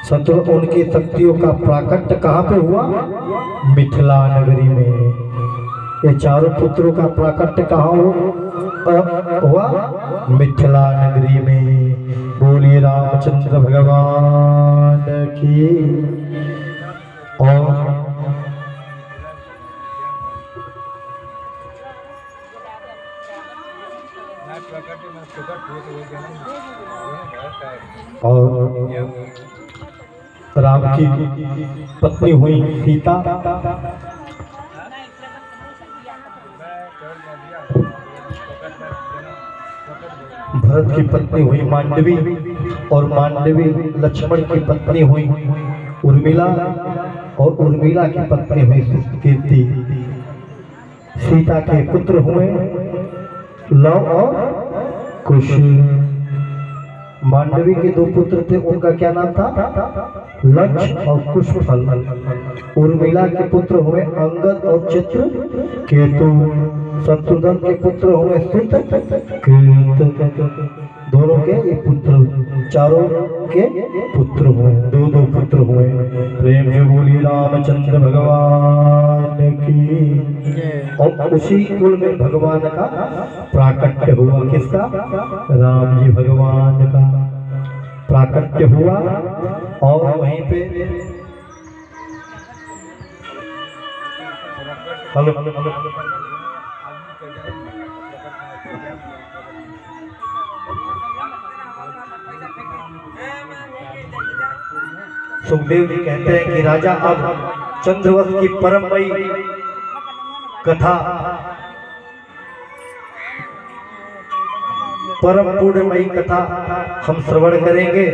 संतों, उनकी शक्तियों का प्राकट्य कहाँ पे हुआ? मिथिला नगरी में। ये चारों पुत्रों का प्राकट्य कहाँ हुआ? मिथिला नगरी में। बोलिए रामचंद्र भगवान की। और राम की पत्नी हुई सीता, भरत की पत्नी हुई मांडवी, और मांडवी लक्ष्मण की पत्नी हुई उर्मिला, और उर्मिला की पत्नी हुई कीर्ति। सीता के पुत्र हुए लव और कुश। मांडवी के दो पुत्र थे, उनका क्या नाम था? लक्ष्य और कुशफल। उर्मिला के पुत्र हुए अंगद और चित्र केतु। शत्रुघ्न के पुत्र हुए सुत कृत। दोनों के ये पुत्र, चारों के पुत्र हुए, दो पुत्र हुए। प्रेम से बोलिए रामचंद्र भगवान की। और उसी कुल में भगवान का प्राकट्य हुआ। किसका? राम जी भगवान का प्राकट्य हुआ। और वहीं पे हेलो सुखदेव जी कहते हैं कि राजा, अब चंद्रवंश की परममयी कथा, परम पुण्यमयी कथा हम श्रवण करेंगे।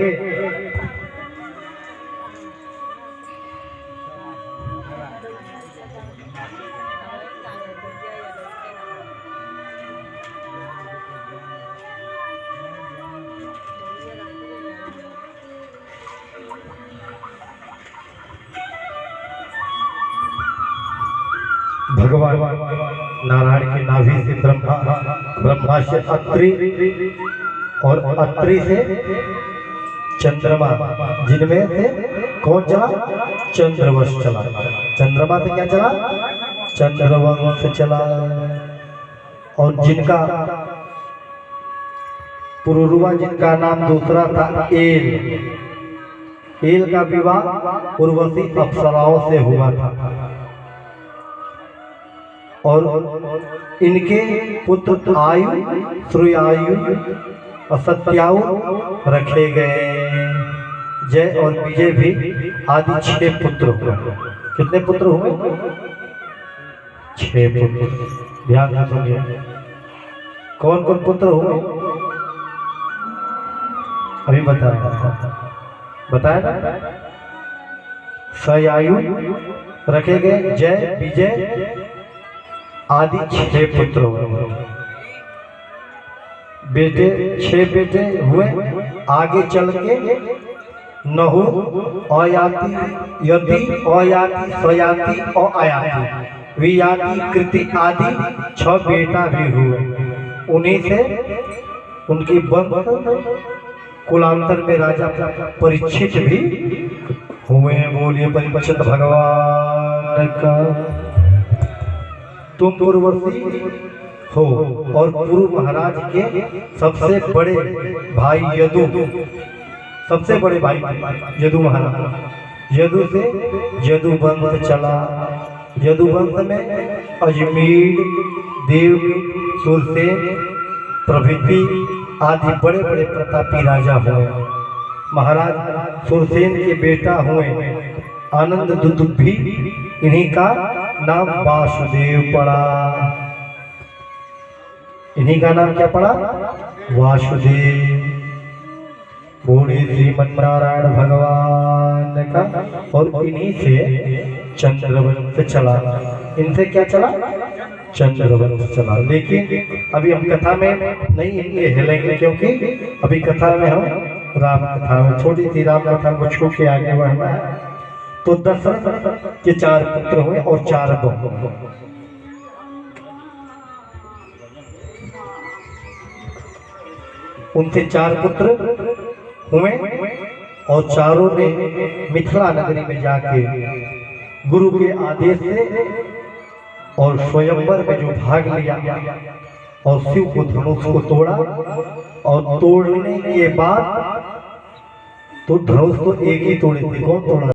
भगवान नारायण की नाभि से ब्रह्मा से अत्रि, और अत्रि से चंद्रमा, जिनमें से कौन चला? चंद्रवंश चला। चंद्रमा से क्या चला? चंद्रवंश चला। और जिनका पुरुरवा, जिनका नाम दूसरा था एल, एल का विवाह उर्वशी अप्सराओं से हुआ था। और इनके पुत्र आयु, श्रुयायु और सत्यायु रखे गए। जय और विजय भी आदि 6 पुत्र हुए। कितने पुत्र हुए? 6 पुत्र। ध्यान से सुनिए, कौन कौन पुत्र हुए अभी बताया ना? सयायु रखे गए, जय विजय आदि 6 पुत्र हुए। बेटे 6 बेटे हुए। आगे चल के नहु, अयाति, यति, अयाति, स्वयाति और आयाति, वियाति, कृति आदि 6 बेटा भी हुए। उन्हीं से उनकी वंश कुलांतर में राजा परीक्षित भी हुए। बोलिए परीक्षित भगवान का। तुम पूर्ववर्ती हो और पूर्व महाराज के सबसे बड़े भाई यदु, सबसे बड़े भाई यदु महाराज। यदु से यदु वंश चला। यदु वंश में अजमेर, देव, सुरसेन प्रभृति आदि बड़े बड़े प्रतापी राजा हुए। महाराज सुरसेन के बेटा हुए आनंद दुदुभि, इन्हीं का नाम वासुदेव पड़ा। इन्हीं का नाम क्या पड़ा? वासुदेव। बोले श्रीमन्नारायण भगवान का। और इन्हीं से चंद्रवंश चला। इनसे क्या चला? चंद्रवंश चला। लेकिन अभी हम कथा में नहीं इनके हिलेंगे, क्योंकि अभी कथा में हम राम कथा में, छोटी सी राम कथा को छू के आगे बढ़ना है। तो दशरथ के 4 पुत्र हुए और 4 बहू। उनसे 4 पुत्र हुए और चारों ने मिथिला नगरी में जाके गुरु के आदेश से और स्वयंवर में जो भाग लिया और शिव को धनुष को तोड़ा, और तोड़ने के बाद तो धनुष तो एक ही तोड़े थे, कौन तोड़ा?